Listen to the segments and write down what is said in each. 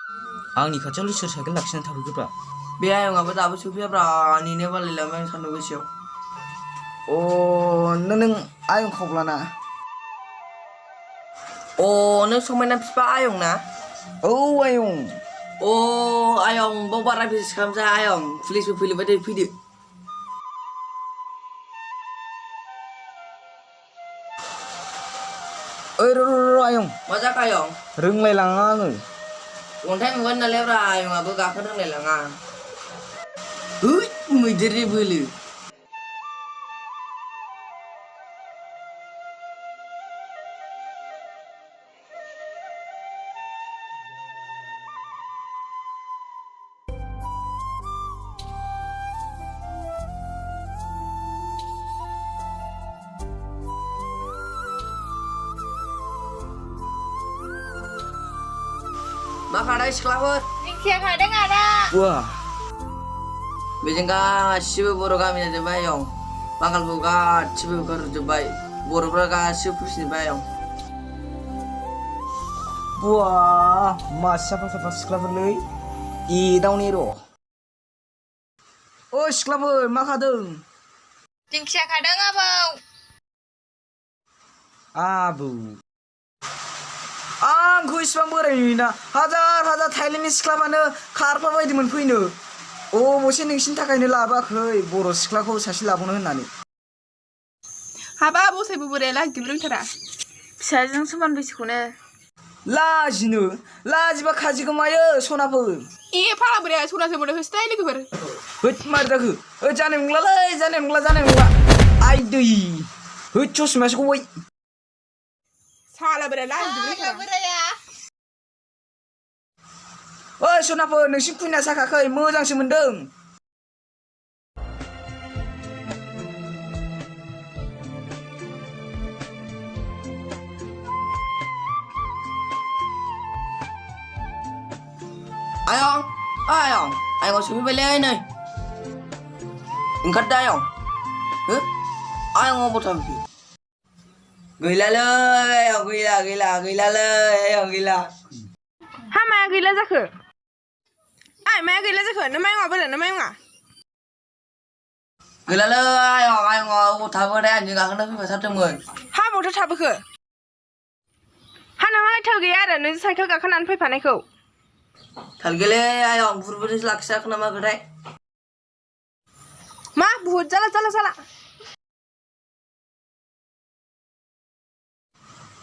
आंनि खाथियाव सोर साइकेल लाखिनानै थाफैखोब्रा बे आयंआबो दाबो सफैयाब्रा नेनो बालायलांबाय आं सान्दुं गोसायाव नों आयं खावब्लाना नों समायना बिफा आयं ना औ आयं आयं बाव बारा बिजनेस खालामजा आयं पुलिसबो फैलायबाय दे फैदो र' आयं मा जाखो आयं रोंलायलाङा आङो अन्थाइ मुगानि नालाय ब्रा आयंआबो गाखोनो रोंलायलाङा मैदेरनि बोलो मा खानाय सिख्लाफोर दिंखिया खादों आदा wah बेजों गासिबो बर' गामि जाजोब्बाय आयं बांगालबो गासिबो ओंखारजोब्बाय बर'फ्रा गासिबो फैफिनजोब्बाय आयं wah साफा साफा सिख्लाफोरलै एदावनि र' सिख्लाफोर मा खादों दिंखिया खादों आबौ आंखौ इसिबां बोराय नुयोना हाजार हाजार थाइलेण्डनि सिख्लाफ्रानो खारफा बायदिमोन फैनो अबसे नोंसिनि थाखायनो लाबोआखै बर' सिख्लाखौ सासे लाबावनो होननानै हाबा बसायबो बोराया लाजिनोबो रोंथारा फिसाजों समान बैसोखौनो लाजिबा खाजिखौ मायो सनाफोर फाला बोराया सनासो बोराय होसोथाय लोगोफोर होद मारै जाखो जानाय नंला आइ दै होद ससमायासो गबाय साला बोराया लाजिनोबो रोंथारा सनाफोर नोंसिनि खुइना जाखाखै मोजांसो मोनदों आयं सफैबायलै नै ओंखारदो आयं आयं अबाव थांखो गैलालै आयं गैलालै आयं गैला हा माया गैला जाखो माया गैला जाखो नों मायंआ बोरो नों मायंआ गैलालै आयं अबाव थाबोथाय आंजों गाखोनो फैफाथारदोंमोन हा बबावथो थाबोखो हा नोंहालाय थाल गैया आरो नों साइकेल गाखोनानै फैफानायखौ थाल गैयालै आयं बुरबुरसो लाखियाखै नामा खोथाय मा बुहुत जाला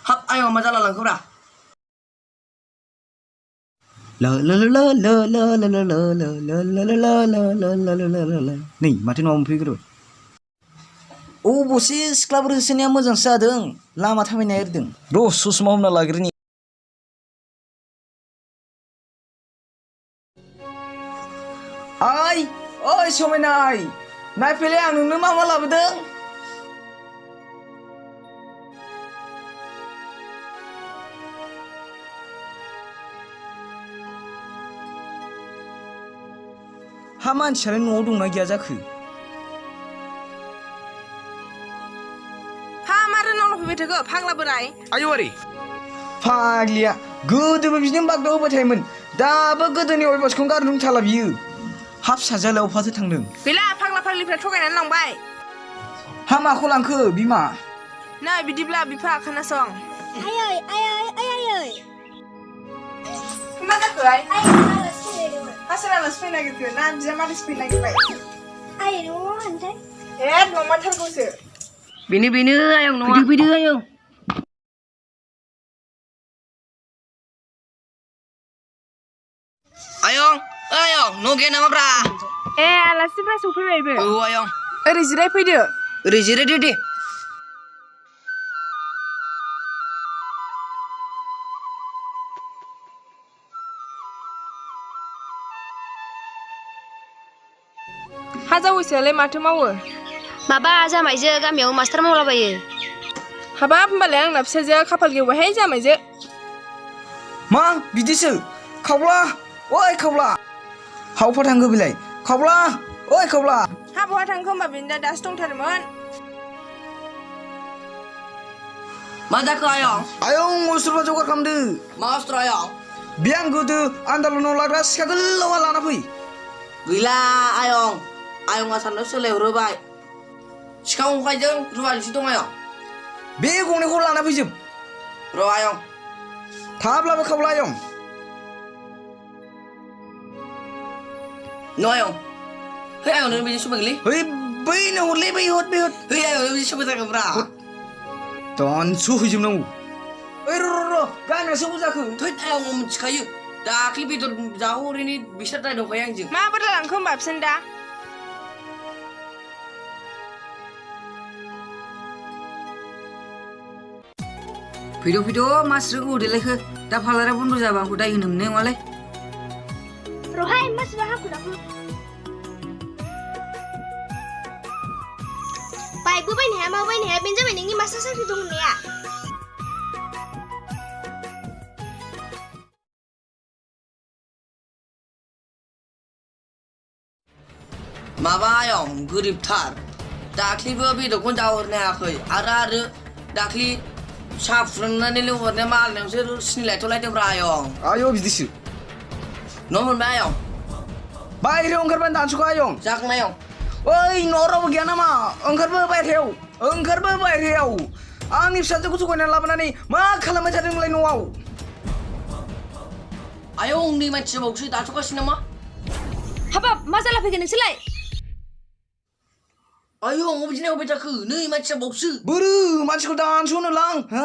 हाब आयं मा जाला लांखोब्रा नै माथो न'आव मोनफैग्रो अबसे सिख्लाफोर होसोनाया मोजांसो जादों लामा थाबायनाया एरदों र' ससमा हमना लाग्रोनि ओइ समायनाय नायफैलाय आं नोंनो मा लाबोदों हा मानसियालाय न'आव दंना गैया जाखो हा मारो नावनाव फैबाय थाखो फाग्ला बोराय आयौ आरै फाग्लिया गोदोबो बिदिनो बागदाव होबाय थायोमोन दाबो गोदोनि अयबासखौनो गारनो रोंथारला बियो हा फिसाजोआलाय अफाथो थांदों गैला फाग्ला फाग्लिफ्रा थगायनानै लांबाय हा माखौ लांखो बिमा नै बिदिब्ला बिफा खोनासं आयै मा जाखो सोर आलासि फैनो नागिरखो ना आनजिया मानसि फैनो नागिरबाय आयै न'आव होनथाय नंमारथारगौसो बेनो आयं नङा फैदो आयं आयं न' गैया नामाब्रा आलासिफ्रा सफैबायबो औ आयं ओरै जिरायफैदो ओरै जिरायदो दे हा जावैसोआलाय माथो मावो माबा जामायजो गामियाव मास्टार मावलाबायो हाबाब होमबालाय आंना फिसाजोआ खाफाल गेवबायहाय जामायजो मा बिदिसो खावला ओइ खावला हावफा थांखो बिलाय खावला ओइ खावला हा बहा थांखो होमबा बेनो दासो दंथारोमोन मा जाखो आयं आयं अस्त्रफा जगार खालामदो मा अस्त्र आयं बे आं गोदो आन्दालनाव लाग्रा सिखा गोलावा लाना फै गैला आयं आयंआ साननाय सोलायहरोबाय सिखा खंखाइजों रुवानिसो दं आयं बे गंनैखौ लाना फैजोब र' आयं थाब्लाबो खावला आयं न' आयं है आयं नों बिदि सबाय गोलै है बैनो हरलै बै हर है आयं नों बिदि सबाय जागोनब्रा दानसु हैजोबनांगौ ओइ र' गामियासो जाखो थै आयं मिथिखायो दाख्लि बेदर जाहरैनि बिसोर दाय दंखायो आंजों माबोरै लांखो होमबा बिसोर दा फैद' मासि गोबाव देलायखो दा पार्लारा बन्द' जाबा आंखौ दाय होनो मोननाय नङालै Rohai mas bahaku dah. Baik bu bayi ni, mau bayi ni, Benjamin ini masa saya hitung ni ya. माबा आयं गोरिबथार दाख्लिबो बेदरखौनो जाहरनो हायाखै आरो दाख्लि साहा फुदुंनानै लोंहरनाय मालायनावसो सिनि लायथ'लायदोंब्रा आयं आयौ बिदिसो न' मोनबाय आयं बायहेरायाव ओंखारबाय दानसुखौ आयं जागोन आयं ओइ न' रावबो गैया नामा ओंखारबो बायहेरायाव आंनि फिसाजोखौ थगायनानै लाबोनानै मा खालामबाय थादों नोंलाय न'आव आयं उन्दै मानसि बावसो दाथ'गासिनो नामा Habab, masalah begini selai. आयं अबेदिनो अबे जाखो नै मानसिया बावसो बोरो मानसिखौ दानस'नो लां हा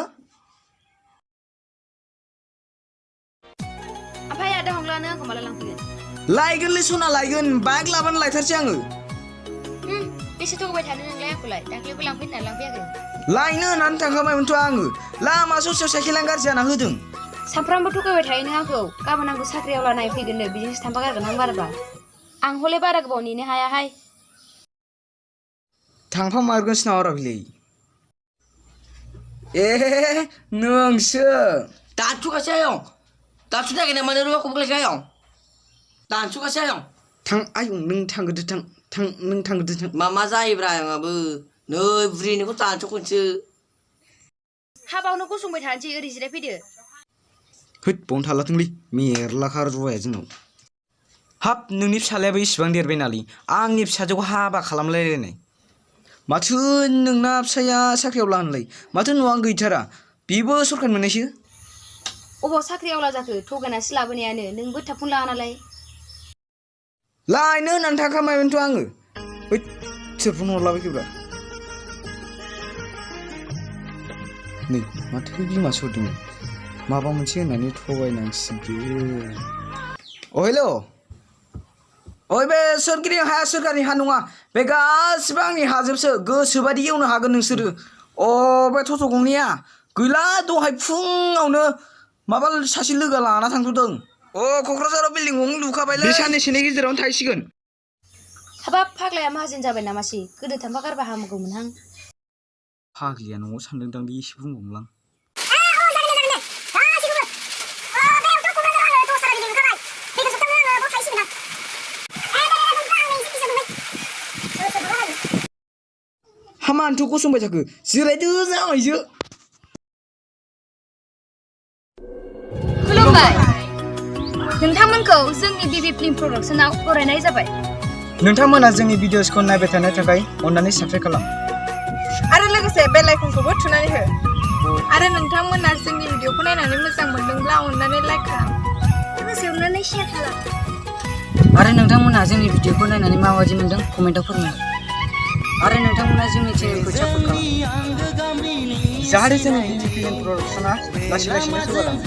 Apa ya ada honglanan aku malah langsung. लायगोनलै सना लायगोन बाइक लाबानो लायथारसै आङो Di situ gue cari yang aku lay. Tak lebih langsung dan langsung aja. लायनो होननानै थांखाबायमोनथ' आङो लामा ससेयाव साइकेलानो गाज्रि जाना होदों Samprambo tuh gue cari yang aku. Kamu nanggu sakri olah naik figure le bisnis tanpa kan hang barba. Ang hole barak bawa ini hai hai. थांफामारगोनसो नामा रा बिलाय ए नोंसो दानस'गासै आयं दानस'नो नागिरनाय मानो रुवाखौ बुंलायखो आयं दानस'गासै आयं थां आयं नों थांग्रोदो नों थांग्रोदो थां मा जायोब्रा आयंआबो नै बुरिनिखौ दानस'खनसो Habau nuku sumber hanci iri sih video. होद बावनो थालाथोंलै मेरलाखार रुवाया जोंनाव हाब नोंनि फिसालायाबो इसिबां देरबाय नालै आंनि फिसाजोखौ हाबा खालामलायलायनाय माथो नोंना फिसाया साख्रियाव ला होनलाय माथो न'आनो गैथारा बेबो सरखार मोननायसो Obo sakri olah jago. Tugan asli labanya ane. Nunggu tapun lah analai. लायनो होननानै थांखामायमोनथ' आङो होद सोर फन हरलाबायखोब्रा नै माथो बिमासो हरदोंमोन माबा मोनसे होननानै थगायनांसिगोन हेल' ओइ बे सोरगिदिं हाया सोरखारनि हा नङा बे गासिबो आंनि हाजोबसो गोसोबादि एवनो हागोन नोंसोरो बे थथ' गंनिया गैला दहाय फुङावनो माबा सासे लोगो लाना थांथ'दों क'क्राझाराव बिल्डिं गंनै लुखाबायलै बे साननैसोनि गेजेरावनो थाहैसिगोन Habab paglaya mahajin jaban nama sih. Kudu tanpa karba hamu kumenang. फाग्लिया न'आव सानदोंदां बे एसे बुंबावलां हामानोथ' गसंबाय थाखो जिरायदो जामायजो खुलुमबाय नोंथांमोनखौ जोंनि बिबि फिल्म प्रडाक्शनाव बरायनाय जाबाय नोंथांमोना जोंनि भिडिअसखौ नायबाय थानो थाखाय अन्नानै साबस्क्राइब खालाम आरो लोगोसे बेल आइकनखौबो थुनानै हो आरो नोंथांमोना जोंनि भिडिअखौ नायनानै मोजां मोनदोंब्ला अन्नानै लाइक खालाम Terus yang mana share kalah. आरो नोंथांमोना जोंनि भिडिअखौ नायनानै माबायदि मोनदों कमेन्टआव फोरमाय आरो नोंथांमोना जोंनि चेनेलखौ सापर्ट खालाम जाहाथे जोंनि फिल्म प्रडाक्शना लासै लासैनो जौगालाङो